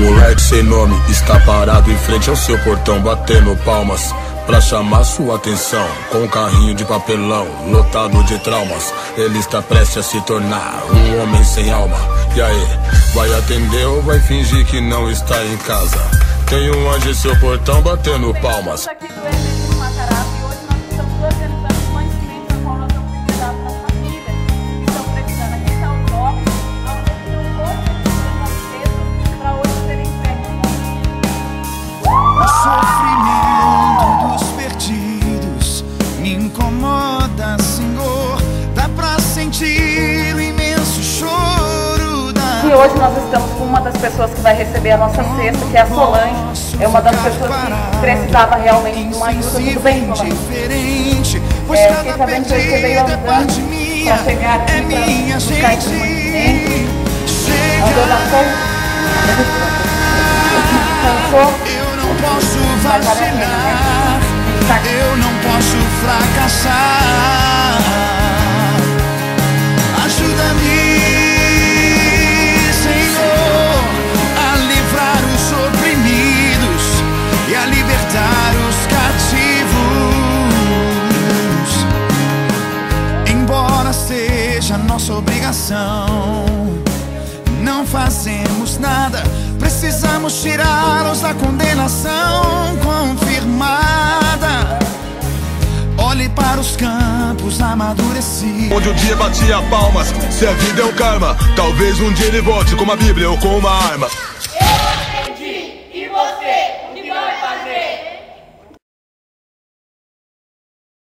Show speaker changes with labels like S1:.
S1: moleque sem nome está parado em frente ao seu portão, batendo palmas pra chamar sua atenção. Com um carrinho de papelão lotado de traumas, ele está prestes a se tornar um homem sem alma. E aí, vai atender ou vai fingir que não está em casa? Tem um anjo em seu portão batendo palmas.
S2: Aqui do Evento Matarazzo, e hoje nós estamos organizando um mantimento no qual nós vamos entregar para as famílias que estão precisando. Aqui está os ovos, nós temos um pouco de cedo para hoje serem entregues.
S3: O sofrimento dos perdidos me incomoda, Senhor. Dá pra sentir o imenso choro da...
S2: E hoje nós estamos com uma das pessoas que vai receber a nossa cesta, que é a Solange. É uma das pessoas que precisava realmente de uma ajuda. Tudo bem, Solange? Fiquei sabendo que você veio andando para chegar aqui para buscar esse mantimento. Andou bastante? Cansou?
S3: Eu não posso vacilar, eu não posso fracassar. Ajuda-me, Senhor, a livrar os oprimidos e a libertar os cativos. Embora seja nossa obrigação, não fazemos nada. Precisamos tirá-los da condenação confirmada. Olhe para os campos amadurecidos,
S1: onde o dia batia palmas. Se a vida é um karma, talvez um dia ele volte com uma bíblia ou com uma arma.